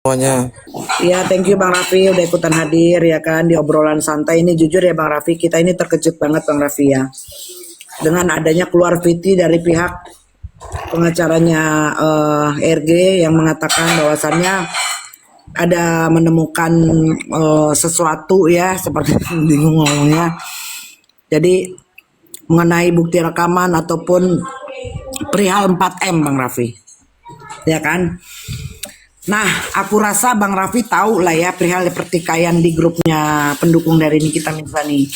semuanya. Ya, thank you Bang Raffi udah ikutan hadir ya kan di obrolan santai ini. Jujur ya Bang Raffi, kita ini terkejut banget Bang Raffi ya. Dengan adanya keluar VT dari pihak pengacaranya RG yang mengatakan bahwasannya ada menemukan sesuatu ya, seperti bingung ngomongnya. Jadi mengenai bukti rekaman ataupun perihal 4M Bang Raffi. Ya kan? Nah, aku rasa Bang Raffi tahu lah ya perihal pertikaian di grupnya pendukung dari Nikita Mirzani.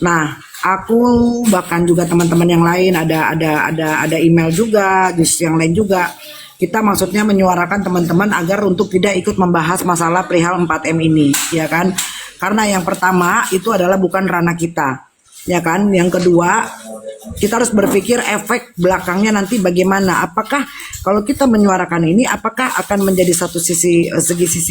Nah, aku bahkan juga teman-teman yang lain ada email juga, di yang lain juga. Kita maksudnya menyuarakan teman-teman agar untuk tidak ikut membahas masalah perihal 4M ini, ya kan? Karena yang pertama itu adalah bukan ranah kita. Ya kan, yang kedua kita harus berpikir efek belakangnya nanti bagaimana. Apakah kalau kita menyuarakan ini, apakah akan menjadi satu sisi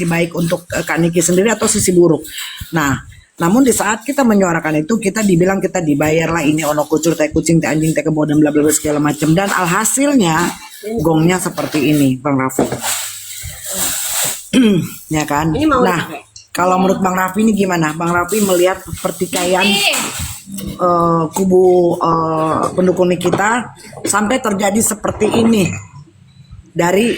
baik untuk Kak Niki sendiri atau sisi buruk? Nah, namun di saat kita menyuarakan itu, kita dibilang kita dibayar lah ini ono kucur teh kucing teh anjing teh kebo dan bla bla segala macam, dan alhasilnya gongnya seperti ini, Bang Raffi. Ya kan? Nah, kalau menurut Bang Raffi ini gimana? Bang Raffi melihat pertikaian kubu pendukung kita sampai terjadi seperti ini dari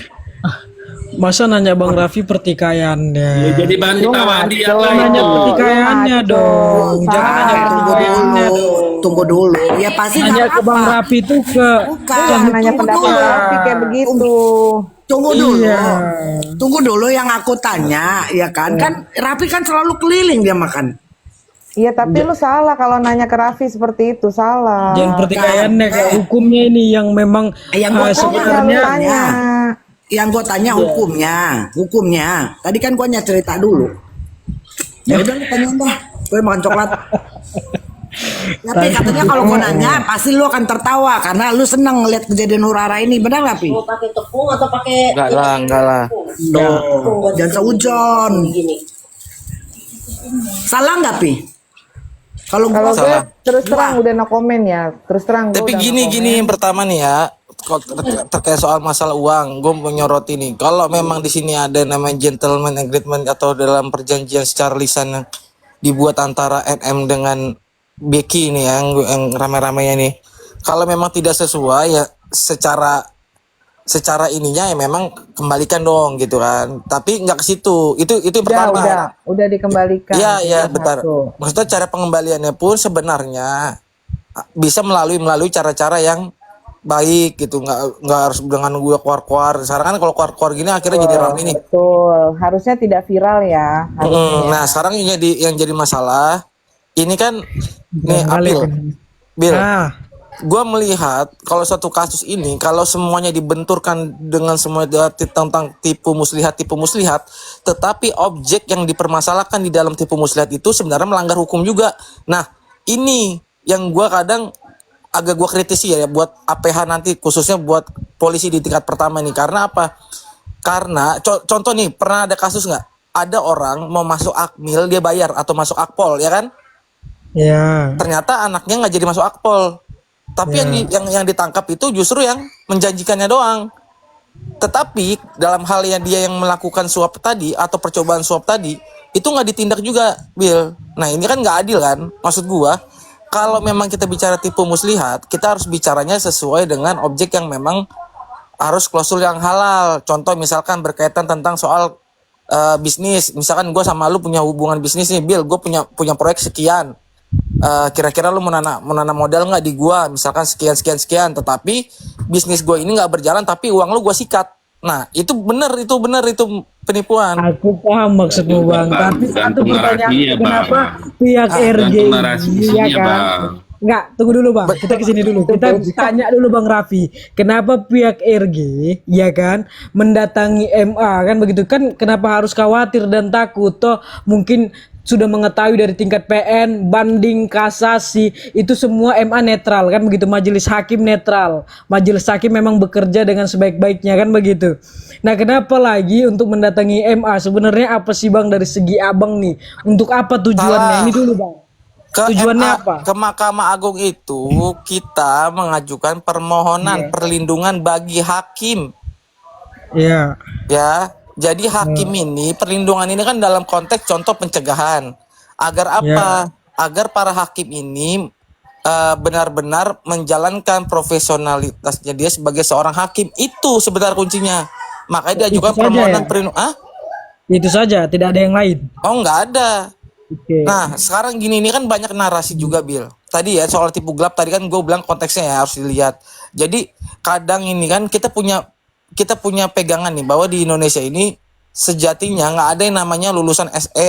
masa nanya Bang Raffi pertikaiannya. Jadi bahan ketahuan dia lah. Nanya pertikaiannya dong. Jangan nanya pertikaiannya dong. Tunggu dulu. Ya pasti nanya ke Bang Raffi itu ke bukan nanya pendapat Raffi kayak begitu. Tunggu dulu. Iya. Tunggu dulu yang aku tanya, ya kan? Kan Raffi kan selalu keliling dia makan. Iya, tapi lu salah kalau nanya ke Raffi seperti itu, salah. Jangan pertikaiannya kayak hukumnya ini yang memang yang gua sebenarnya tanya. Yang gue tanya hukumnya. Tadi kan gue cerita dulu. Ya udah lu tanya dah. Gue makan coklat. Tapi katanya kalau gue nanya pasti lu akan tertawa karena lu senang ngeliat kejadian Hurara ini, benar nggak Pi? Mau pakai tepung atau pakai? Enggak lah. Tuh, jangan seujon. Salah nggak Pi? Kalau gue terus terang udah no komen ya, terus terang. Tapi gini yang pertama nih ya, terkait soal masalah uang, gue menyoroti nih. Kalau memang di sini ada namanya gentleman agreement atau dalam perjanjian secara lisan yang dibuat antara NM dengan Becky nih yang rame-ramenya nih. Kalau memang tidak sesuai ya secara ininya ya memang kembalikan dong gitu kan. Tapi nggak ke situ. Itu pertama. Udah dikembalikan. Iya bentar. Maksudnya cara pengembaliannya pun sebenarnya bisa melalui cara-cara yang baik gitu, nggak harus dengan gue keluar. Sekarang kan kalau keluar gini akhirnya jadi ramai nih. Betul, harusnya tidak viral ya. Nah sekarang yang jadi masalah ini kan nih Bil. Gue melihat kalau satu kasus ini kalau semuanya dibenturkan dengan semua tentang tipu muslihat, tetapi objek yang dipermasalahkan di dalam tipu muslihat itu sebenarnya melanggar hukum juga. Nah ini yang gue kadang agak gue kritisi ya buat APH nanti, khususnya buat polisi di tingkat pertama nih. Karena apa? Karena contoh nih, pernah ada kasus nggak? Ada orang mau masuk Akmil, dia bayar atau masuk Akpol, ya kan? ya. Ternyata anaknya nggak jadi masuk Akpol. Tapi yang ditangkap itu justru yang menjanjikannya doang. Tetapi dalam hal yang dia yang melakukan suap tadi atau percobaan suap tadi, itu nggak ditindak juga, Bill. Nah ini kan nggak adil kan? Maksud gua, kalau memang kita bicara tipu muslihat, kita harus bicaranya sesuai dengan objek yang memang harus klausul yang halal. Contoh misalkan berkaitan tentang soal bisnis. Misalkan gue sama lu punya hubungan bisnis nih, Bill. Gue punya proyek sekian. Kira-kira lu mau nanam modal nggak di gue? Misalkan sekian. Tetapi bisnis gue ini nggak berjalan, tapi uang lu gue sikat. Nah itu benar itu penipuan. Aku paham maksudmu Bang, tapi satu pertanyaan, kenapa pihak RG ya kan? Enggak, tunggu dulu Bang, kita kesini dulu. Kita tanya dulu Bang Raffi, kenapa pihak RG ya kan mendatangi MA kan begitu kan? Kenapa harus khawatir dan takut? Toh mungkin sudah mengetahui dari tingkat PN, banding, kasasi, itu semua MA netral kan begitu, majelis hakim netral, majelis hakim memang bekerja dengan sebaik-baiknya kan begitu. Nah kenapa lagi untuk mendatangi MA? Sebenarnya apa sih Bang dari segi abang nih, untuk apa tujuannya? Ini dulu Bang, tujuannya apa? Ke Mahkamah Agung itu kita mengajukan permohonan perlindungan bagi hakim. Ya. Jadi hakim ini perlindungan ini kan dalam konteks contoh pencegahan. Agar apa? Agar para hakim ini benar-benar menjalankan profesionalitasnya dia sebagai seorang hakim. Itu sebenarnya kuncinya. Makanya dia juga permohonan perlindungan. Itu saja, tidak ada yang lain. Oh, nggak ada. Oke. Nah, sekarang gini, ini kan banyak narasi juga, Bil. Tadi ya soal tipu gelap, tadi kan gue bilang konteksnya ya harus dilihat. Jadi kadang ini kan kita punya pegangan nih bahwa di Indonesia ini sejatinya nggak ada yang namanya lulusan SE,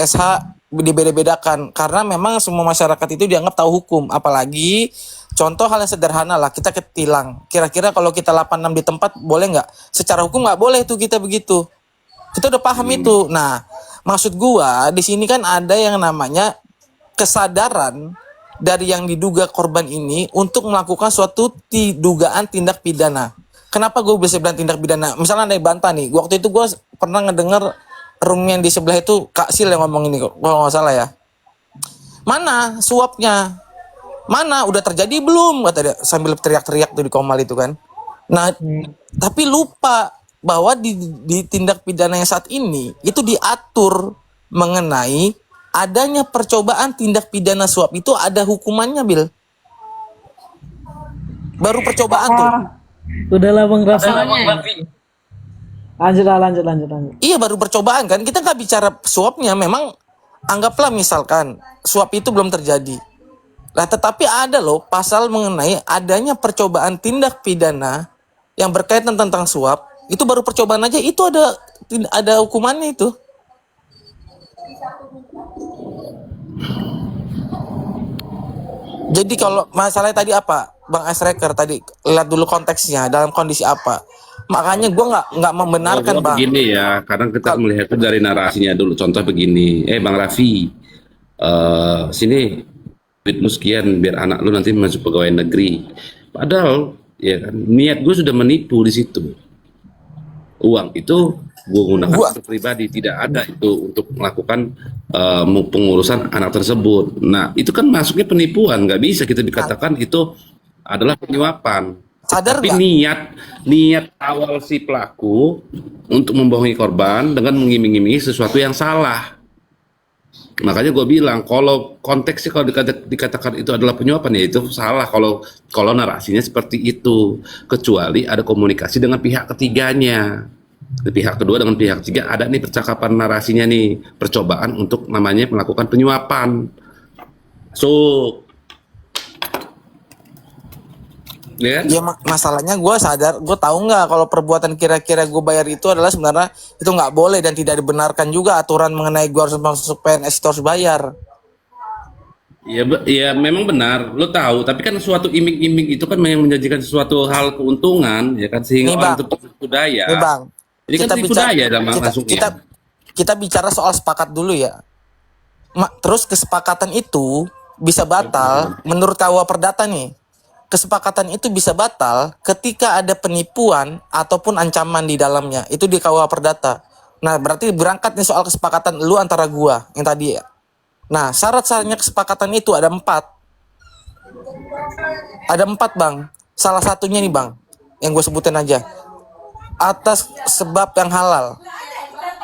SH dibeda-bedakan karena memang semua masyarakat itu dianggap tahu hukum. Apalagi contoh hal yang sederhana lah, kita ketilang. Kira-kira kalau kita 86 di tempat boleh nggak? Secara hukum nggak boleh tuh kita begitu. Kita udah paham itu. Nah, maksud gua di sini kan ada yang namanya kesadaran dari yang diduga korban ini untuk melakukan suatu dugaan tindak pidana. Kenapa gue bisa bilang tindak pidana? Misalnya ada yang bantah nih. Waktu itu gue pernah ngedenger room yang di sebelah itu Kak Sil yang ngomong ini kok. Kalau nggak salah ya. Mana suapnya? Mana udah terjadi belum? Kata dia sambil teriak-teriak tuh di Komal itu kan. Nah, tapi lupa bahwa di tindak pidana yang saat ini itu diatur mengenai adanya percobaan tindak pidana suap itu ada hukumannya, Bil. Baru percobaan tuh. Udahlah Bang Raffi. Lanjut. Iya, baru percobaan kan. Kita nggak bicara suapnya. Memang anggaplah misalkan suap itu belum terjadi. Nah, tetapi ada loh pasal mengenai adanya percobaan tindak pidana yang berkaitan tentang suap. Itu baru percobaan aja itu ada hukumannya itu. Jadi kalau masalahnya tadi apa, Bang Asreker tadi lihat dulu konteksnya dalam kondisi apa. Makanya gue nggak membenarkan, Bang. Begini ya, kadang kita melihat itu dari narasinya dulu. Contoh begini, Bang Raffi, sini duitmu sekian biar anak lu nanti masuk pegawai negeri. Padahal ya kan niat gue sudah menipu di situ. Uang itu gue gunakan untuk pribadi, tidak ada itu untuk melakukan pengurusan anak tersebut. Nah itu kan masuknya penipuan, nggak bisa kita dikatakan itu adalah penyuapan. Sadar Tapi niat awal si pelaku untuk membohongi korban dengan mengiming-imingi sesuatu yang salah. Makanya gue bilang kalau konteksnya kalau dikatakan itu adalah penyuapan ya itu salah kalau narasinya seperti itu, kecuali ada komunikasi dengan pihak ketiganya. Di pihak kedua dengan pihak ketiga ada nih percakapan narasinya nih, percobaan untuk namanya melakukan penyuapan. Ya, masalahnya gue sadar, gue tahu nggak kalau perbuatan kira-kira gue bayar itu adalah sebenarnya itu nggak boleh dan tidak dibenarkan juga aturan mengenai gue harus masuk PNS itu harus bayar. Ya memang benar, lo tahu. Tapi kan suatu iming-iming itu kan yang menjanjikan sesuatu hal keuntungan, ya kan sehingga orang tertipu daya. Nih Bang, jadi kan tipu daya dalam masuknya. Kita bicara soal sepakat dulu ya. Terus kesepakatan itu bisa batal menurut KUA Perdata nih. Kesepakatan itu bisa batal ketika ada penipuan ataupun ancaman di dalamnya. Itu di KUA Perdata. Nah, berarti berangkat nih soal kesepakatan lu antara gua yang tadi ya. Nah, syarat-syaratnya kesepakatan itu ada 4. Ada 4, Bang. Salah satunya nih, Bang, yang gue sebutin aja. Atas sebab yang halal.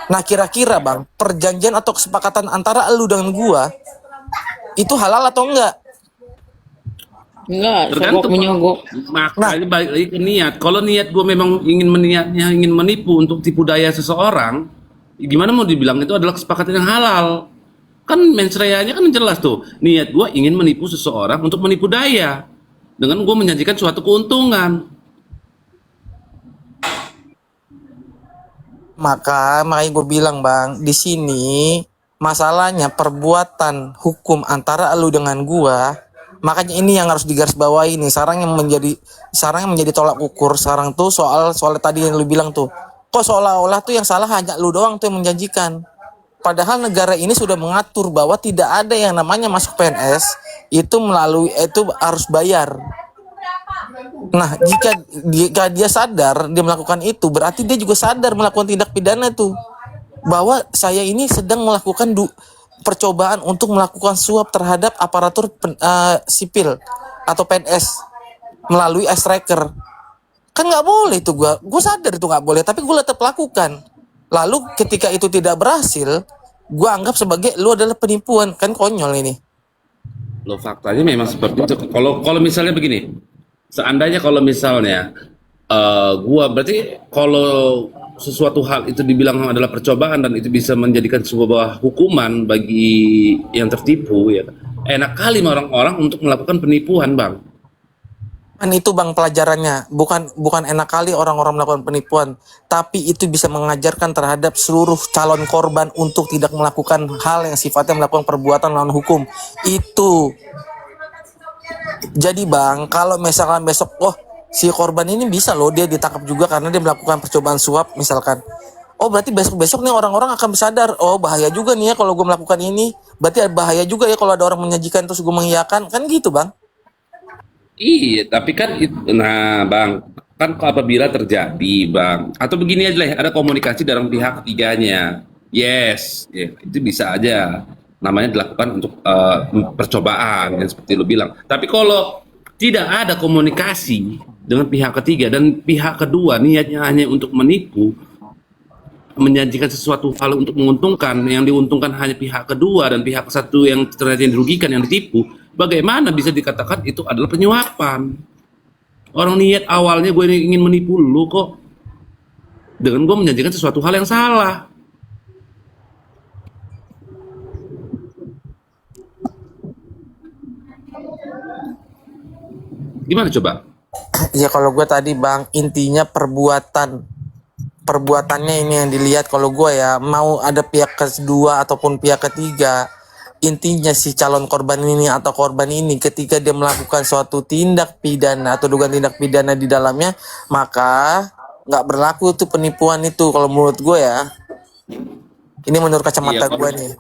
Nah, kira-kira, Bang, perjanjian atau kesepakatan antara lu dengan gua itu halal atau enggak? Enggak, Tergantung menyogok. Makanya balik lagi ke niat. Kalau niat gue memang ingin menipu untuk tipu daya seseorang, gimana mau dibilang itu adalah kesepakatan yang halal? Kan mensreanya kan jelas tuh. Niat gue ingin menipu seseorang untuk menipu daya dengan gue menjanjikan suatu keuntungan. Makanya gue bilang, Bang, di sini masalahnya perbuatan hukum antara lu dengan gua. Makanya ini yang harus digarisbawahi nih. Sekarang yang menjadi tolak ukur sekarang tuh soal tadi yang lu bilang tuh. Kok seolah-olah tuh yang salah hanya lu doang tuh yang menjanjikan. Padahal negara ini sudah mengatur bahwa tidak ada yang namanya masuk PNS itu harus bayar. Nah, jika dia sadar dia melakukan itu, berarti dia juga sadar melakukan tindak pidana tuh. Bahwa saya ini sedang melakukan percobaan untuk melakukan suap terhadap aparatur sipil atau PNS melalui S-Tracker. Kan nggak boleh itu gue sadar itu nggak boleh, tapi gue tetap lakukan. Lalu ketika itu tidak berhasil, gue anggap sebagai lu adalah penipuan. Kan konyol ini. Lo faktanya memang seperti itu. Kalau misalnya begini, seandainya kalau misalnya gua berarti kalau sesuatu hal itu dibilang adalah percobaan dan itu bisa menjadikan sebuah hukuman bagi yang tertipu, ya enak kali orang-orang untuk melakukan penipuan, Bang. Kan itu bang pelajarannya, bukan enak kali orang-orang melakukan penipuan, tapi itu bisa mengajarkan terhadap seluruh calon korban untuk tidak melakukan hal yang sifatnya melakukan perbuatan melawan hukum. Itu. Jadi bang, kalau misalkan besok, si korban ini bisa loh dia ditangkap juga karena dia melakukan percobaan suap misalkan. Oh berarti besok-besok nih orang-orang akan sadar, oh bahaya juga nih ya kalau gue melakukan ini. Berarti bahaya juga ya kalau ada orang menyajikan terus gue mengiyakan, kan gitu bang. Iya, tapi kan nah, Bang, kan apabila terjadi, Bang, atau begini aja lah, ada komunikasi dalam pihak ketiganya. Yes, ya, itu bisa aja namanya dilakukan untuk percobaan yang seperti lu bilang. Tapi kalau tidak ada komunikasi dengan pihak ketiga dan pihak kedua niatnya hanya untuk menipu, menjanjikan sesuatu hal untuk menguntungkan, yang diuntungkan hanya pihak kedua dan pihak satu yang ternyata dirugikan, yang ditipu, bagaimana bisa dikatakan itu adalah penyuapan? Orang niat awalnya gue ingin menipu lu kok, dengan gue menjanjikan sesuatu hal yang salah. Gimana coba? Ya kalau gue tadi bang, intinya perbuatannya ini yang dilihat. Kalau gue ya mau ada pihak kedua ataupun pihak ketiga, intinya si calon korban ini atau korban ini ketika dia melakukan suatu tindak pidana atau dugaan tindak pidana di dalamnya, maka nggak berlaku tuh penipuan itu kalau menurut gue ya. Ini menurut kacamata gue nih.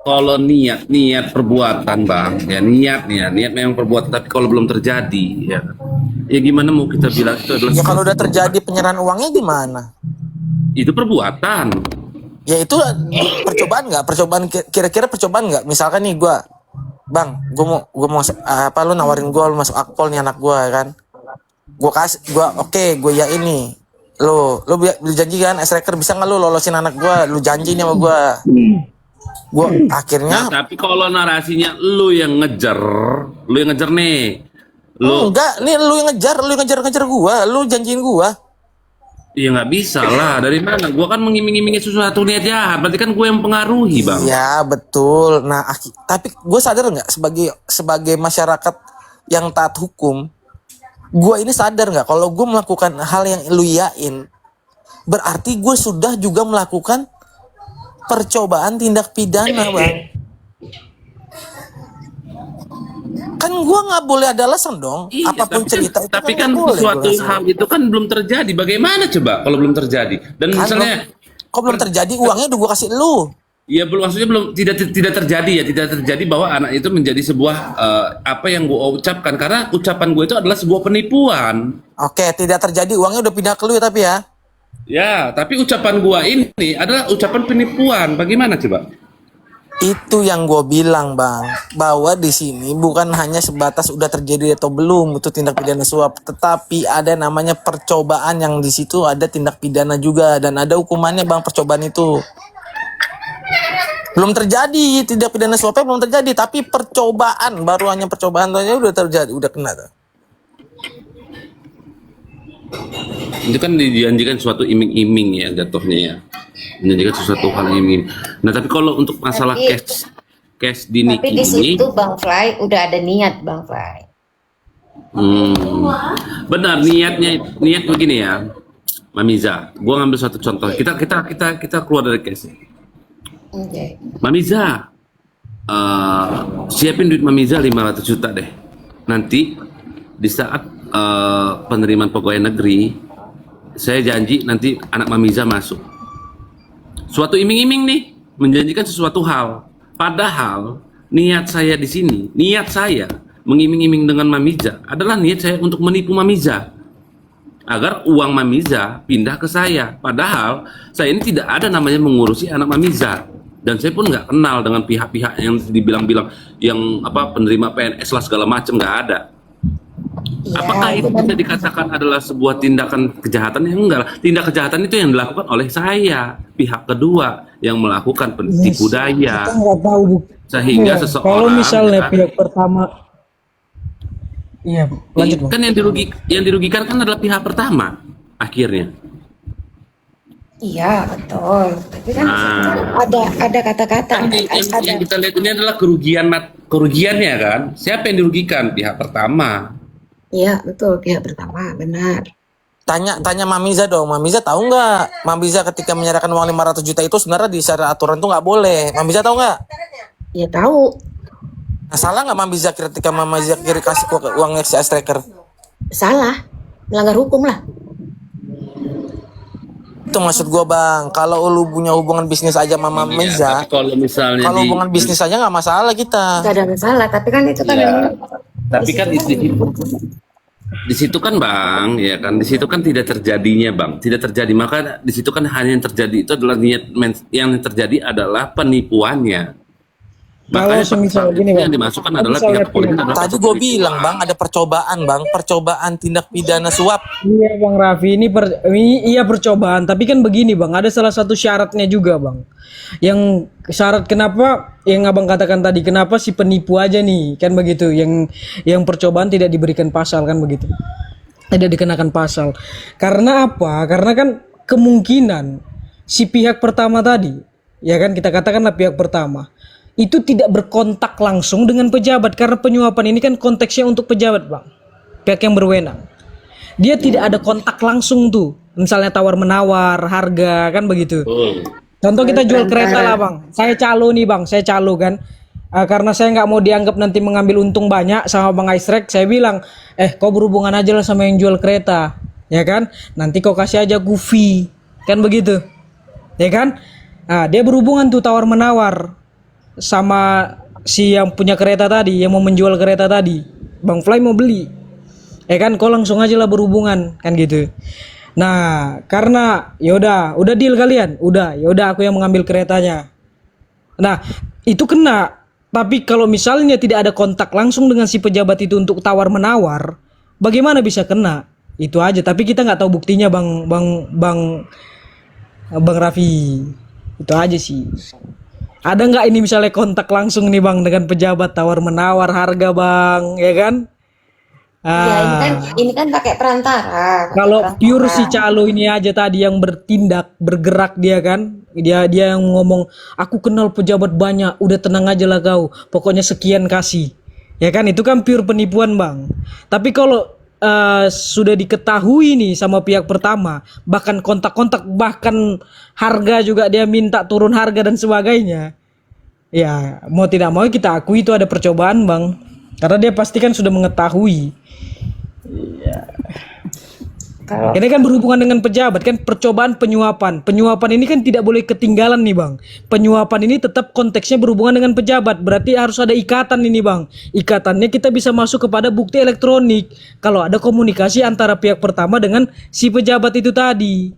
Kalau niat perbuatan, Bang, ya niat memang perbuatan, tapi kalau belum terjadi, ya gimana mau kita bilang itu adalah Ya kalau udah terjadi penyerahan uangnya gimana? itu perbuatan. Ya itu percobaan nggak? Kira-kira percobaan nggak? Misalkan nih gue, bang, gue mau lu nawarin gue lu masuk akpol nih anak gue kan? Gue ya ini. Lu janji kan, S-Raker bisa nggak lu lolosin anak gue? Lu janji nih sama gue. Gue akhirnya. Nah, tapi kalau narasinya lu yang ngejar nih. Enggak, nih lu yang ngejar gue, lu janjiin gue. Ya nggak bisa lah, dari mana? Gua kan mengiming-imingi sesuatu niat jahat, berarti kan gue yang pengaruhi, Bang. Iya betul. Nah, tapi gue sadar nggak sebagai masyarakat yang taat hukum, gue ini sadar nggak kalau gue melakukan hal yang lu iyain, berarti gue sudah juga melakukan percobaan tindak pidana, bang. Kan gue nggak boleh ada alasan dong. Iya, apapun cerita itu tapi kan kan boleh suatu gua hal itu kan belum terjadi. Bagaimana coba kalau belum terjadi? Dan kan misalnya kok belum terjadi, uangnya udah gue kasih lu. ya belum, maksudnya belum, tidak terjadi ya, tidak terjadi bahwa anak itu menjadi sebuah apa yang gue ucapkan, karena ucapan gue itu adalah sebuah penipuan. Oke, tidak terjadi, uangnya udah pindah ke lu ya, tapi ya. Ya, tapi ucapan gue ini adalah ucapan penipuan. Bagaimana coba? Itu yang gue bilang, bang, bahwa di sini bukan hanya sebatas udah terjadi atau belum itu tindak pidana suap, tetapi ada namanya percobaan, yang di situ ada tindak pidana juga dan ada hukumannya, bang. Percobaan itu belum terjadi, tindak pidana suapnya belum terjadi, tapi percobaan, baru hanya percobaan saja udah terjadi, udah kena tuh. Itu kan dijanjikan suatu iming-iming ya jatuhnya ya, menjanjikan sesuatu hal yang iming. Nah tapi kalau untuk masalah cash di Niki Tapi di ini, situ Bang Fly udah ada niat Bang Fly. benar niat begini ya, Mamiza. Gua ngambil satu contoh. Kita keluar dari cash. Oke. Mamiza, siapin duit Mamiza 500 juta deh. Nanti di saat penerimaan pegawai negeri, saya janji nanti anak Mamiza masuk. Suatu iming-iming nih, menjanjikan sesuatu hal. Padahal niat saya di sini, niat saya mengiming-iming dengan Mamiza adalah niat saya untuk menipu Mamiza agar uang Mamiza pindah ke saya. Padahal saya ini tidak ada namanya mengurusi anak Mamiza, dan saya pun nggak kenal dengan pihak-pihak yang dibilang-bilang yang apa penerima PNS lah segala macam, nggak ada. Apakah Iya, itu bisa dikatakan adalah sebuah tindakan kejahatan? Ya enggak lah. Tindak kejahatan itu yang dilakukan oleh saya, pihak kedua yang melakukan tipu Kita daya, nggak tahu sehingga Bang. seseorang Kalau misalnya ya kan, pihak pertama, iya lanjut Bang. kan yang dirugikan kan adalah pihak pertama akhirnya. iya betul. Tapi kan Nah, ada kata-kata, kan yang kita lihat ini adalah kerugiannya kan. Siapa yang dirugikan? Pihak pertama. iya betul pihak pertama benar. Tanya Mamiza dong. Mamiza tahu nggak? Mamiza ketika menyerahkan uang 500 juta itu sebenarnya di secara aturan tuh nggak boleh. Mamiza tahu nggak? Ya tahu, Nah, salah nggak Mamiza ketika Mamiza kasih uangnya si Tracker? salah, melanggar hukum lah. Itu maksud gua bang. Kalau lu punya hubungan bisnis aja sama Iya, Mamiza, tapi kalau misalnya kalau hubungan bisnis aja nggak masalah kita. Gak ada masalah, tapi kan itu kan ya, memang tapi kan di situ kan bang, ya kan di situ kan tidak terjadinya bang, tidak terjadi, maka di situ kan hanya yang terjadi itu adalah yang terjadi adalah penipuannya. Kalau Makanya semisal pasal gini, itu Bang. yang dimasukkan Kalau adalah misalnya pihak kepolisian adalah Tadi pasal gue penipuan. bilang bang ada percobaan tindak pidana suap. Iya Bang Raffi, iya percobaan, tapi kan begini Bang, ada salah satu syaratnya juga Bang. Yang syarat kenapa yang Abang katakan tadi, kenapa si penipu aja nih, kan begitu. Yang percobaan tidak diberikan pasal kan begitu. Tidak dikenakan pasal. Karena apa? Karena kan kemungkinan si pihak pertama tadi, ya kan kita katakanlah pihak pertama itu tidak berkontak langsung dengan pejabat, karena penyuapan ini kan konteksnya untuk pejabat Bang, pihak yang berwenang. Dia tidak ada kontak langsung tuh, misalnya tawar menawar harga kan begitu. Contoh kita jual kereta lah Bang, saya calo nih Bang, saya calo kan. Karena saya nggak mau dianggap nanti mengambil untung banyak sama Bang Aisrek, saya bilang kau berhubungan aja lah sama yang jual kereta, ya kan, nanti kau kasih aja fee, kan begitu, ya kan. Dia berhubungan tuh tawar menawar sama si yang punya kereta tadi, yang mau menjual kereta tadi. Bang Fly mau beli, ya kan, kau langsung aja lah berhubungan kan gitu. Nah karena udah deal kalian, yaudah aku yang mengambil keretanya. Nah itu kena. Tapi kalau misalnya tidak ada kontak langsung dengan si pejabat itu untuk tawar menawar, bagaimana bisa kena? Itu aja. Tapi kita nggak tahu buktinya Bang Raffi. Itu aja sih. Ada nggak ini misalnya kontak langsung nih Bang dengan pejabat tawar menawar harga Bang, ya kan? ya ini kan pakai perantara. Kalau pure si calo ini aja tadi yang bertindak, bergerak dia kan, dia yang ngomong, aku kenal pejabat banyak, udah tenang aja lah kau, pokoknya sekian kasih, ya kan, itu kan pure penipuan Bang. Tapi kalau sudah diketahui nih sama pihak pertama, bahkan kontak-kontak, bahkan harga juga dia minta turun harga dan sebagainya, ya mau tidak mau kita akui itu ada percobaan Bang, karena dia pasti kan sudah mengetahui. Kalau Ini kan berhubungan dengan pejabat kan, percobaan penyuapan. Penyuapan ini kan tidak boleh ketinggalan nih Bang. Penyuapan ini tetap konteksnya berhubungan dengan pejabat. Berarti harus ada ikatan ini Bang. Ikatannya kita bisa masuk kepada bukti elektronik. Kalau ada komunikasi antara pihak pertama dengan si pejabat itu tadi.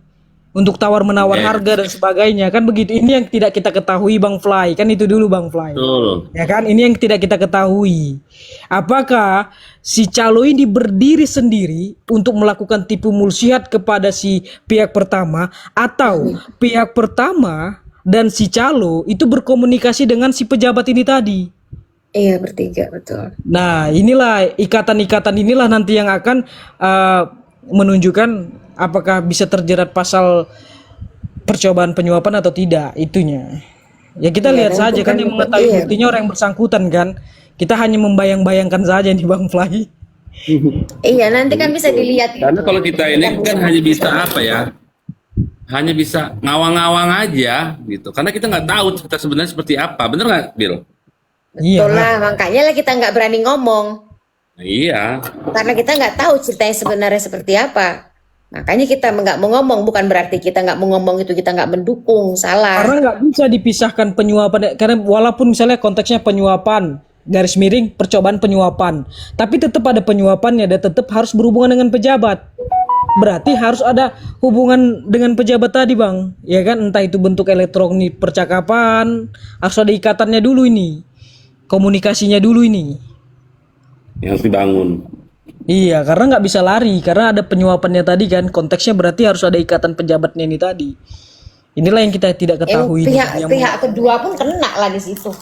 Untuk tawar menawar harga dan sebagainya kan begitu. Ini yang tidak kita ketahui Bang Fly. Kan itu dulu Bang Fly. Betul. Ya kan, ini yang tidak kita ketahui. Apakah si calo ini berdiri sendiri untuk melakukan tipu muslihat kepada si pihak pertama, atau pihak pertama dan si calo itu berkomunikasi dengan si pejabat ini tadi? iya bertiga betul. Nah, inilah ikatan-ikatan inilah nanti yang akan menunjukkan apakah bisa terjerat pasal percobaan penyuapan atau tidak, itunya. Ya kita lihat saja kan, yang mengetahui buktinya orang yang bersangkutan kan. Kita hanya membayang-bayangkan saja nih Bang Fly. Iya nanti kan bisa dilihat. Karena kalau kita ini kan hanya bisa apa ya? Hanya bisa ngawang-ngawang aja gitu. Karena kita nggak tahu cerita sebenarnya seperti apa. Bener nggak, Bill? Iya. Betul lah, makanya lah kita nggak berani ngomong. Iya. Karena kita nggak tahu ceritanya sebenarnya seperti apa. Makanya kita nggak mau ngomong, bukan berarti kita nggak mau ngomong itu kita nggak mendukung, salah. Karena nggak bisa dipisahkan penyuapan, karena walaupun misalnya konteksnya penyuapan, garis miring percobaan penyuapan, tapi tetap ada penyuapannya dan tetap harus berhubungan dengan pejabat. Berarti harus ada hubungan dengan pejabat tadi Bang, ya kan, entah itu bentuk elektronik percakapan, harus ada ikatannya dulu ini, komunikasinya dulu ini. Yang harus dibangun. Iya, karena nggak bisa lari, karena ada penyuapannya tadi kan. Konteksnya berarti harus ada ikatan pejabatnya ini tadi. Inilah yang kita tidak ketahui. Yang Pihak kedua pun kena lah di situ.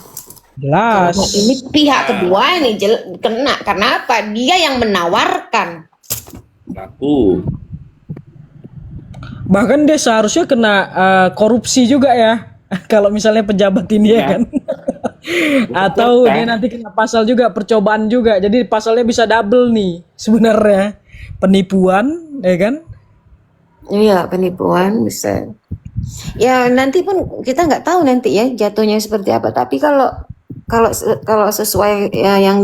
jelas. Nah, ini pihak kedua ini kena karena apa? Dia yang menawarkan. Laku. Bahkan dia seharusnya kena korupsi juga ya. Kalau misalnya pejabat ini ya kan. Atau dia nanti kena pasal juga percobaan juga. Jadi pasalnya bisa double nih sebenarnya. Penipuan, ya kan? Iya, penipuan bisa. Ya nanti pun kita nggak tahu nanti ya jatuhnya seperti apa. Tapi kalau sesuai ya, yang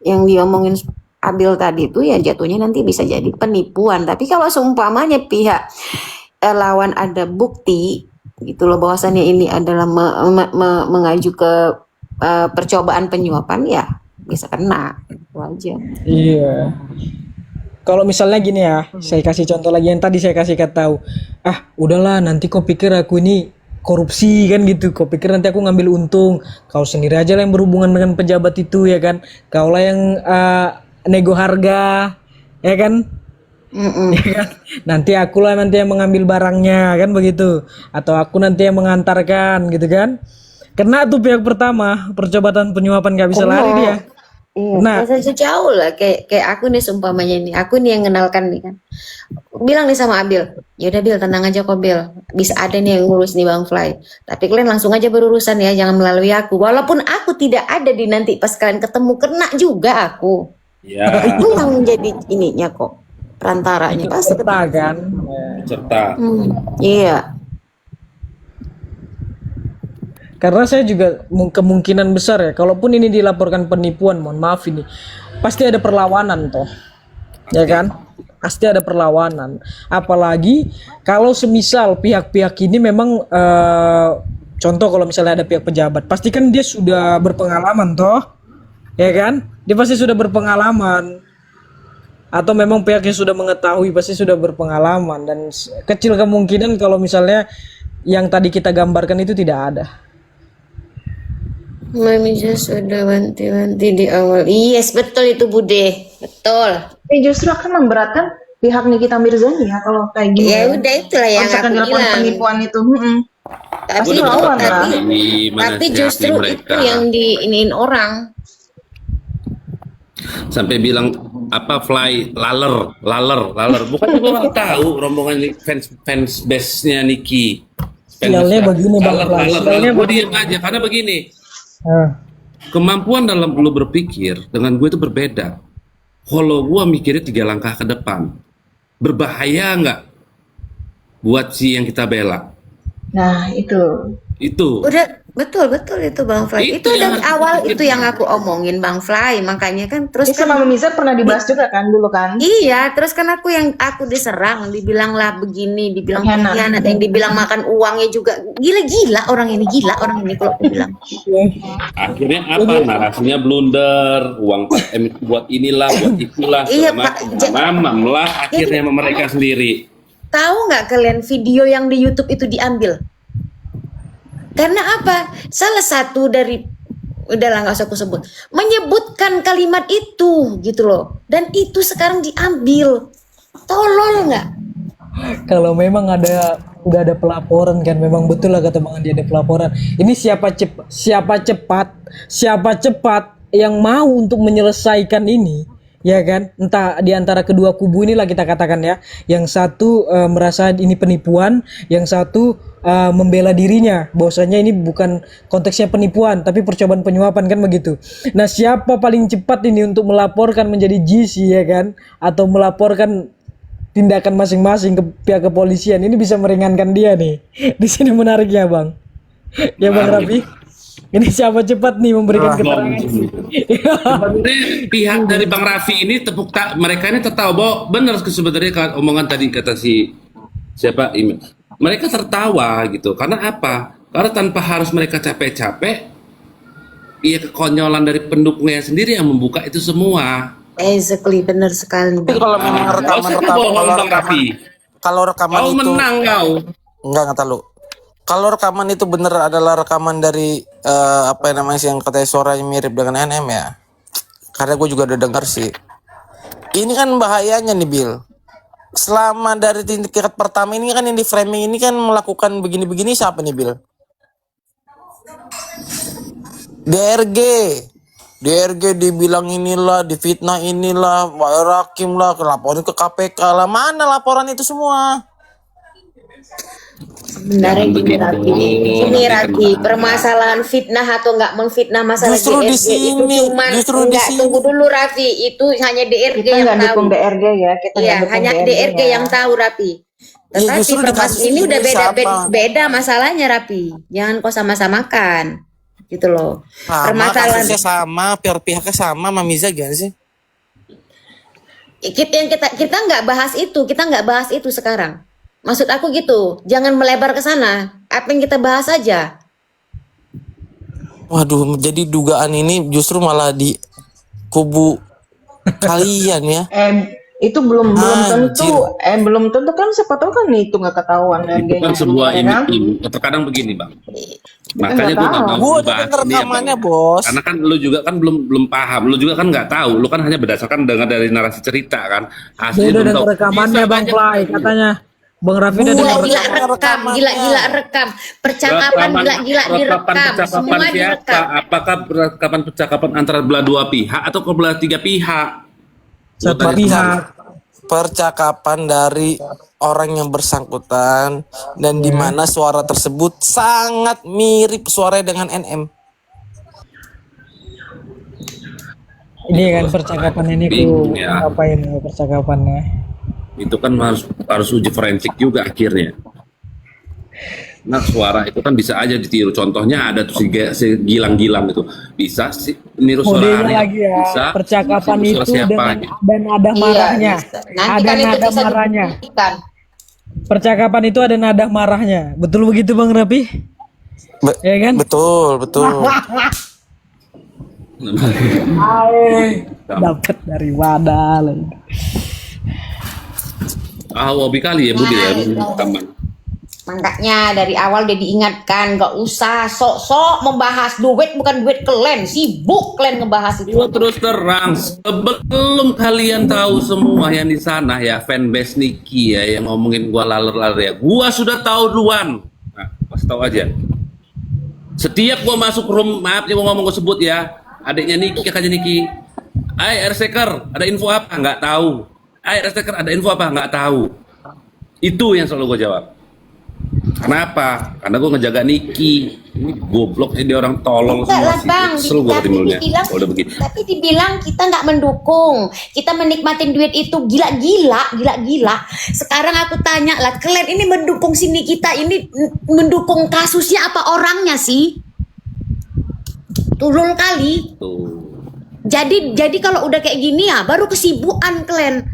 diomongin Abil tadi itu ya jatuhnya nanti bisa jadi penipuan. Tapi kalau seumpamanya pihak lawan ada bukti gitu loh bahwasannya ini adalah mengaju ke percobaan penyuapan ya bisa kena itu aja. Iya. Kalau misalnya gini ya, saya kasih contoh lagi yang tadi saya kasih tahu. Ah, udahlah nanti kau pikir aku ini korupsi kan gitu. Kau pikir nanti aku ngambil untung. Kau sendiri aja lah yang berhubungan dengan pejabat itu ya kan. Kau lah yang nego harga ya kan. Ya kan? Nanti akulah nanti yang mengambil barangnya kan begitu. Atau aku nanti yang mengantarkan gitu kan. Kena tuh pihak pertama, percobaan penyuapan gak bisa lari dia. Iya, Nah, saya jauh lah kayak aku nih seumpamanya nih, aku nih yang kenalkan nih kan. Bilang nih sama Abil, yaudah Bil tenang aja kok Bil, bisa ada nih yang ngurus nih Bang Fly. Tapi kalian langsung aja berurusan ya, jangan melalui aku. Walaupun aku tidak ada di nanti pas kalian ketemu kena juga aku. Ya, Itu yang menjadi ininya kok, perantaranya pasti. serta kan. serta. Iya. Karena saya juga kemungkinan besar ya, kalaupun ini dilaporkan penipuan, mohon maaf ini, pasti ada perlawanan toh, ya kan? Pasti ada perlawanan. Apalagi kalau semisal pihak-pihak ini memang, contoh kalau misalnya ada pihak pejabat, pasti kan dia sudah berpengalaman toh, ya kan? Dia pasti sudah berpengalaman. Atau memang pihaknya sudah mengetahui, pasti sudah berpengalaman dan kecil kemungkinan kalau misalnya yang tadi kita gambarkan itu tidak ada. Manusia sudah wanti-wanti di awal. Yes, betul itu Bude. Betul. Justru akan memberatkan pihak Nikita Mirzani ya kalau kayak gini. Ya udah itulah yang Kalau aku dilakukan bilang. penipuan itu. Tapi, Pasti lawan lah. tapi justru itu yang diinin orang. Sampai bilang apa Fly laler. Bukan gua nggak tahu rombongan ini fans base-nya Niki. Sialnya begini Bang Fly. Sialnya Gue diam aja karena begini. Ah. Kemampuan dalam lu berpikir dengan gue itu berbeda. Kalau gue mikirnya 3 langkah ke depan, berbahaya nggak buat si yang kita bela? Nah, itu. Itu. Udah betul itu Bang Fly. Itu Itu dari yang awal aku itu yang aku omongin Bang Fly. Makanya kan terus Ini sama Mimiza pernah dibahas juga kan dulu kan? iya, terus kan aku diserang, dibilang lah begini, dibilang Pengkhianat. pengkhianat, yang dibilang makan uangnya juga. Gila orang ini kalau aku bilang. Akhirnya apa? Narasinya blunder, uang buat inilah, buat itulah, Iya, segala Pak. macam. Mamam lah akhirnya sama mereka sendiri. Tahu nggak kalian video yang di YouTube itu diambil? Karena apa? Salah satu dari udahlah nggak usah aku sebut, menyebutkan kalimat itu gitu loh. Dan itu sekarang diambil. Tolol nggak? Kalau memang udah ada pelaporan kan, memang betul lah kata Bang Andi ada pelaporan. Ini siapa cepat yang mau untuk menyelesaikan ini, ya kan? Entah di antara kedua kubu inilah kita katakan ya. Yang satu merasa ini penipuan, yang satu membela dirinya bahwasanya ini bukan konteksnya penipuan tapi percobaan penyuapan kan begitu. Nah, siapa paling cepat ini untuk melaporkan menjadi GC ya kan, atau melaporkan tindakan masing-masing ke pihak kepolisian, ini bisa meringankan dia nih. Di sini menariknya Bang. Ya Bang Raffi. Ini siapa cepat nih memberikan keterangan? Sebenarnya pihak dari Bang Raffi ini mereka ini tertawa bahwa benar sebenarnya omongan tadi kata si siapa ini. Mereka tertawa gitu. Karena apa? Karena tanpa harus mereka capek-capek, iya kekonyolan dari pendukungnya sendiri yang membuka itu semua. Exactly, benar sekali. Tapi kalau memang kalau rekaman kau itu menang kau. enggak tahu. Kalau rekaman itu bener adalah rekaman dari apa namanya sih yang katanya suaranya mirip dengan NM ya. Karena gue juga udah dengar sih. Ini kan bahayanya nih Bill. Selama dari tingkat pertama ini kan yang di framing ini kan melakukan begini-begini siapa nih Bill? DRG dibilang inilah, difitnah inilah, Rakim lah, laporin ke KPK lah. Mana laporan itu semua? Sebenarnya Jangan gini begitu. Raki, ini Nanti Raki, kena. permasalahan fitnah atau nggak menfitnah masalah Justru di DRG itu sini, cuman justru di enggak, sini. tunggu dulu Raffi, itu hanya DRG Kita yang nggak tahu. dukung DRG ya, kita Iya, nggak dukung hanya DRG ya. yang tahu Raffi. Ya, Tetapi justru di kasus ini udah ini beda siapa? beda masalahnya Raffi. Jangan kau sama-samakan. Gitu loh. Sama, Permasalahan kasusnya sama, pihaknya sama, Mamiza gimana sih? kita nggak bahas itu, kita nggak bahas itu sekarang. Maksud aku gitu, jangan melebar ke sana. Apa yang kita bahas aja. Waduh, jadi dugaan ini justru malah di kubu kalian ya. Itu belum Anjir. belum tentu kan, siapa tahu kan itu nggak ketahuan Itu harganya, kan sebuah ya kan? iming-iming. Terkadang begini bang. Makanya nggak gue nggak tahu. mau Gua udah bahas denger ini ya, rekamannya, Bang. Bos. Karena kan lu juga kan belum paham, lu juga kan nggak tahu, lu kan hanya berdasarkan dengar dari narasi cerita kan. Dia Asli udah belum tahu. denger rekamannya Bisa Bang aja Fly, gitu. katanya Bang Raffi udah Gua denger. Gila-gila dengar rekam, rekamannya. gila-gila rekam. Percakapan gila-gila direkam, semua siapa? direkam. Apakah percakapan percakapan antara belah dua pihak atau ke belah tiga pihak? Satu Gua tanya pihak. Percakapan dari orang yang bersangkutan dan di mana suara tersebut sangat mirip suara dengan NM. Ini kan percakapan ini ku Bingung ya. ngapain ya percakapannya. itu kan harus uji forensik juga akhirnya. Nah suara itu kan bisa aja ditiru. Contohnya ada tuh si Gilang-Gilang itu bisa sih niru suara Kodenya Arya, lagi ya, bisa percakapan niru suara itu siapa dengan gitu. ada nada marahnya. Bisa. Nanti Ada kan itu nada bisa marahnya. dibuktikan. Percakapan itu ada nada marahnya. Betul begitu Bang Rapi? Ya kan? Betul, betul. Dapat dari wadah lagi. Hobi kali ya Budi ya teman. Makanya dari awal udah diingatkan, gak usah sok-sok membahas duit, bukan duit kalian, sibuk kalian ngebahas itu. Gua terus terang sebelum kalian tahu semua yang di sana ya fanbase Niki ya yang ngomongin gua laler-laler ya, gua sudah tahu duluan. Nah, kasih tahu aja. Setiap gua masuk room, maaf ya gua ngomong gua sebut ya, adiknya Niki, kakaknya Niki. Airseker, ada info apa? Nggak tahu. Airseker, ada info apa? Nggak tahu. Itu yang selalu gua jawab. Kenapa? Karena gue ngejaga Niki. Ini goblok ini orang tolol Enggak semua lah sih. bang, Kesel gue ketimulnya. Kalau udah begini. tapi dibilang kita nggak mendukung, kita menikmatin duit itu gila-gila. Sekarang aku tanya lah, kalian ini mendukung sini kita ini mendukung kasusnya apa orangnya sih? Tulul kali. Tuh. Jadi kalau udah kayak gini ya, baru kesibukan kalian.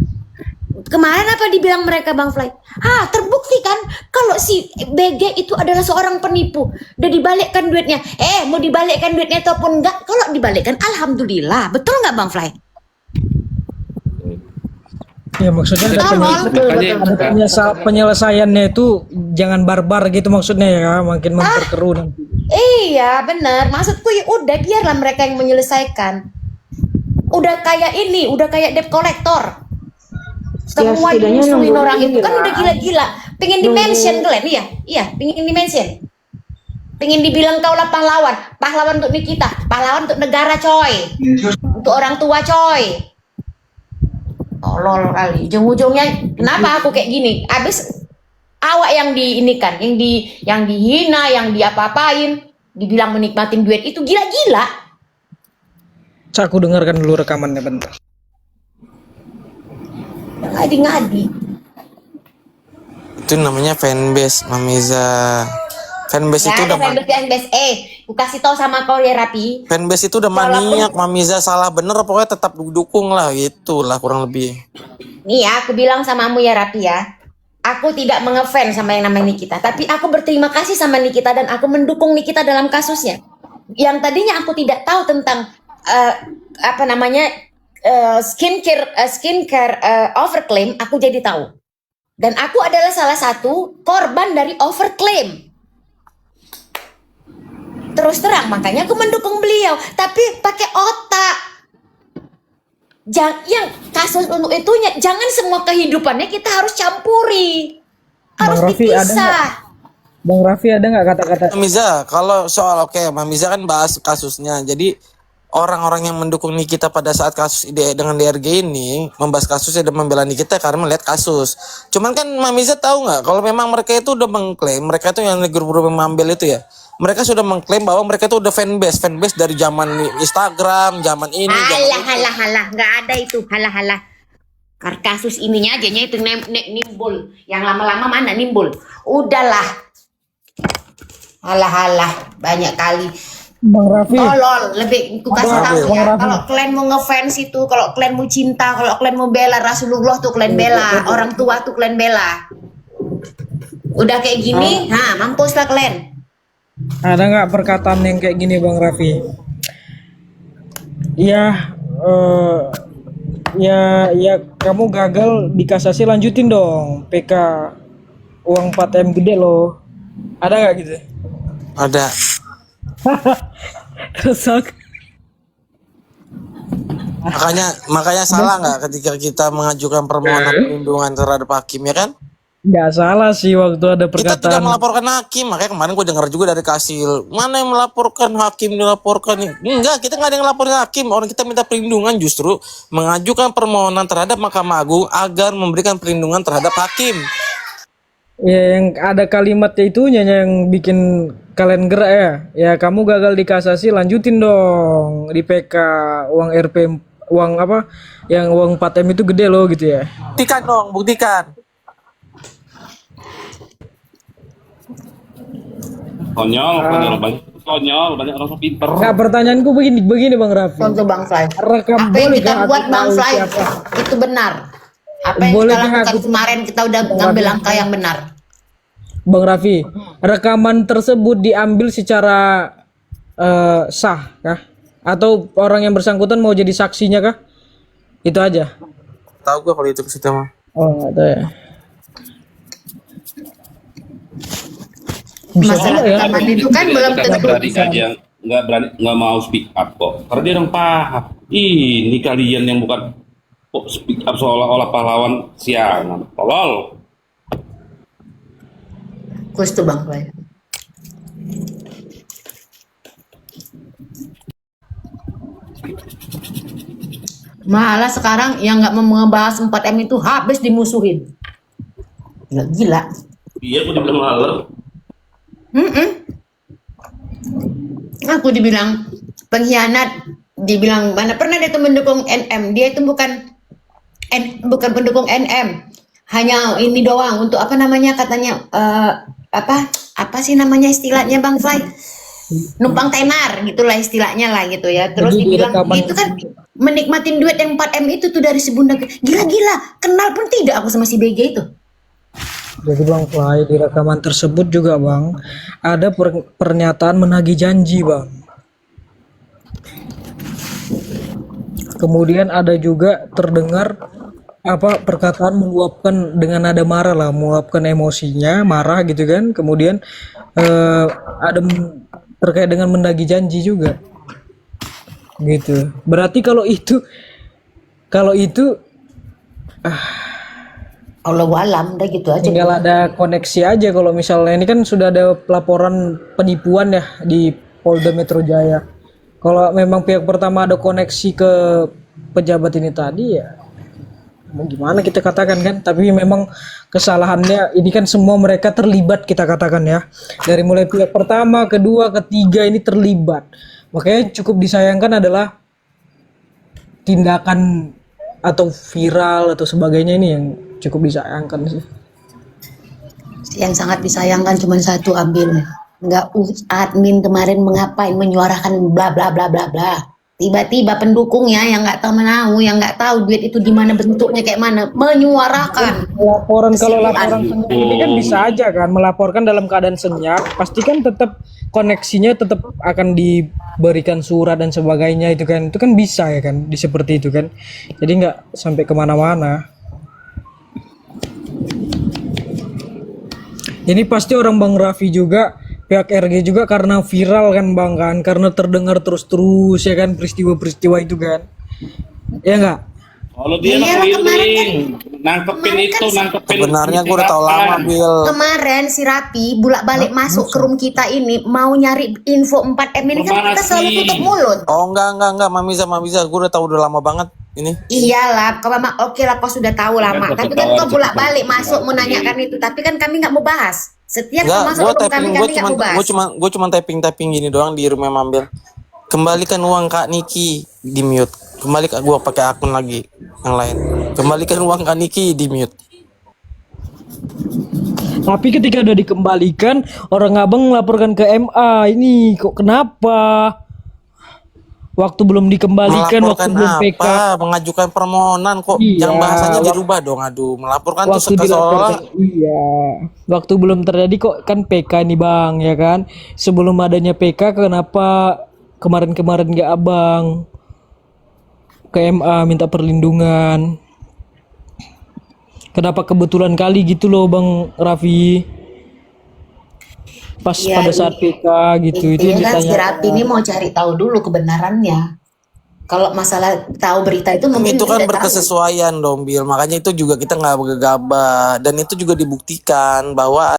Kemarin apa dibilang mereka Bang Fly? Terbukti kan kalau si BG itu adalah seorang penipu. Udah dibalikkan duitnya. Mau dibalikkan duitnya ataupun enggak? Kalau dibalikkan, alhamdulillah. Betul nggak Bang Fly? Ya maksudnya ada, Makanya penyelesaiannya itu jangan barbar gitu maksudnya ya, makin memperkeruh nanti. Iya bener. Maksudku ya udah biarlah mereka yang menyelesaikan. Udah kayak ini, udah kayak debt collector. Semua setidaknya dimusuhin nunggu orang itu ini kan lah. udah gila-gila. Pengen di-mention kalian, iya, pengen di-mention. Pengen dibilang kaulah pahlawan. Pahlawan untuk Nikita, pahlawan untuk negara coy. Untuk orang tua coy. Tolol kali. Ujung-ujungnya kenapa aku kayak gini? Abis awak yang diinikan, yang dihina, yang diapa-apain, dibilang menikmatin duit itu gila-gila. Aku dengarkan dulu rekamannya bentar. Ngadi-ngadi. Itu namanya fanbase, Mamiza. Fanbase itu udah fanbase. Aku kasih tahu sama kau ya Rapi. fanbase itu udah maniak, Mamiza salah bener pokoknya tetap dukung lah gitulah kurang lebih. Nih ya, aku bilang samamu ya Rapi ya. Aku tidak mengefans sama yang namanya Nikita, tapi aku berterima kasih sama Nikita dan aku mendukung Nikita dalam kasusnya. Yang tadinya aku tidak tahu tentang skincare overclaim, aku jadi tahu. Dan aku adalah salah satu korban dari overclaim. Terus terang, makanya aku mendukung beliau, tapi pakai otak. yang kasus untuk itunya jangan semua kehidupannya kita harus campuri, harus Bang Raffi, ada dipisah. Bang Raffi ada nggak kata-kata Mamiza, kalau soal Mamiza kan bahas kasusnya. Jadi orang-orang yang mendukung Nikita pada saat kasus dengan DRG ini membahas kasusnya dan membela Nikita karena melihat kasus. Cuman kan Mamiza tahu nggak kalau memang mereka itu udah mengklaim, mereka itu yang grup-grup mengambil itu ya. Mereka sudah mengklaim bahwa mereka itu udah fanbase dari zaman Instagram, zaman ini. Halah, nggak ada itu, halah. Kasus ininya aja itu nimbul, yang lama-lama mana nimbul. Udahlah, halah, banyak kali. Bang Raffi? Tolol, lebih ku kasih Bang tahu Raffi, ya. Bang Raffi. Kalau kalian mau ngefans itu, kalau kalian mau cinta, kalau kalian mau bela Rasulullah tuh kalian bela, orang tua tuh kalian bela. Udah kayak gini, mampuslah kalian. Ada nggak perkataan yang kayak gini Bang Raffi? Ya kamu gagal di kasasi, lanjutin dong PK, uang 4M gede loh. Ada nggak gitu? Ada. Kesak. Makanya salah nggak ketika kita mengajukan permohonan perlindungan terhadap hakim ya kan? Nggak salah sih waktu ada Kita tidak perkataan. melaporkan hakim, makanya kemarin gue dengar juga dari Kasil, mana yang melaporkan hakim dilaporkan nih? Enggak, kita nggak ada yang melaporkan hakim. Orang kita minta perlindungan justru mengajukan permohonan terhadap Mahkamah Agung agar memberikan perlindungan terhadap hakim. Ya yang ada kalimatnya itunya yang bikin kalian gerak ya. Ya kamu gagal di kasasi, lanjutin dong di PK, uang RP, uang apa? Yang uang 4M itu gede loh gitu ya. Buktikan dong, buktikan. Konyol banyak orang pinter. Nah, pertanyaanku begini Bang Raffi. Contoh Bang Fly. Rekam Apa yang boleh kita nggak buat aku Bang tahu Fly siapa? itu benar. Apa yang Boleh kita nggak lakukan aku- kemarin kita udah ngambil langkah yang benar. Bang Raffi, rekaman tersebut diambil secara sah kah? Atau orang yang bersangkutan mau jadi saksinya kah? Itu aja. Tahu gue kalau itu ke situ mah. Oh, nggak tahu ya. Bisa Masalah juga ya. rekaman itu kan belum Nggak tentu. berani aja, nggak mau speak up kok. Karena dia orang paham. Ini kalian yang bukan kok speak up seolah-olah pahlawan siangan. Tolol. Kus tuh Bang Fly. Malah sekarang yang nggak mau ngebahas 4M itu habis dimusuhin. Gila. Iya, aku dibilang laler. Aku dibilang pengkhianat, dibilang mana pernah dia itu mendukung NM, dia itu bukan pendukung NM, hanya ini doang untuk apa namanya katanya apa sih namanya istilahnya Bang Fly, numpang tenar gitulah istilahnya lah gitu ya. Terus Jadi dibilang direkaman- itu kan menikmatin duit yang 4M itu tuh dari Sebunda, gila kenal pun tidak aku sama si BG itu. Jadi Bang Fly, di rekaman tersebut juga Bang, ada pernyataan menagih janji Bang. Kemudian ada juga terdengar perkataan meluapkan dengan nada marah lah, meluapkan emosinya, marah gitu kan. Kemudian ada terkait dengan menagih janji juga. Gitu. Berarti kalau itu Allah walam udah gitu aja. tinggal ada koneksi aja. Kalau misalnya ini kan sudah ada laporan penipuan ya di Polda Metro Jaya. Kalau memang pihak pertama ada koneksi ke pejabat ini tadi ya mau gimana kita katakan kan. Tapi memang kesalahannya ini kan semua mereka terlibat kita katakan ya. Dari mulai pihak pertama, kedua, ketiga ini terlibat. Makanya cukup disayangkan adalah tindakan atau viral atau sebagainya ini yang cukup disayangkan sih. Yang sangat disayangkan cuma satu, ambil nggak admin kemarin mengapain menyuarakan bla bla bla bla bla, tiba-tiba pendukungnya yang nggak tahu menahu, yang nggak tahu duit itu di mana bentuknya kayak mana menyuarakan. Kalau Kesimpulan. laporan senyap ini kan bisa aja kan melaporkan dalam keadaan senyap, pasti kan tetap koneksinya tetap akan diberikan surat dan sebagainya itu kan bisa ya kan di seperti itu kan, jadi nggak sampai kemana-mana. Ini pasti orang Bang Raffi juga, pihak RG juga karena viral kan Bang kan, karena terdengar terus-terus ya kan peristiwa-peristiwa itu kan. Ya enggak? Kalau dia Iya, mah kemarin kan- keliling, nangkepin kemarin kan itu, nangkepin. Sebenarnya gue udah tahu siapa. lama, Bil. Kemarin si Rapi bolak-balik masuk ke room kita ini mau nyari info 4M ini kan kita selalu Informasi. tutup mulut. Oh enggak, Mamiza, gue udah tahu udah lama banget ini. Iyalah, kau memang oke lah kau sudah tahu lama. Kan Tapi kan ketahuan kau bolak-balik cepat-cepat. masuk menanyakan itu. Tapi kan kami nggak mau bahas. Setiap kau Enggak, masuk gue room typing, kami nggak mau bahas. gue cuma typing gini doang di rumah Mambil. Kembalikan uang Kak Niki, di mute. Kembalikan, gue pakai akun lagi yang lain. Kembalikan uang Kak Niki, di mute. Tapi ketika udah dikembalikan, orang abang melaporkan ke MA. Ini kok kenapa? Waktu belum dikembalikan, waktu Melaporkan belum PK. apa? Mengajukan permohonan kok. Iya, Yang bahasanya dirubah dong. Aduh, melaporkan tuh Waktu seolah dilaporkan, iya. Waktu belum terjadi kok kan PK nih bang, ya kan? Sebelum adanya PK, kenapa kemarin-kemarin gak abang ke MA minta perlindungan? Kenapa kebetulan kali gitu loh bang Raffi? Pas Iya, pada saat PK gitu, itu yang Intinya kan si ditanya. Rapi ini mau cari tahu dulu kebenarannya. Kalau masalah tahu berita itu mungkin itu kan tidak tahu. berkesesuaian dong, Bil. Makanya itu juga kita nggak gegabah. Dan itu juga dibuktikan bahwa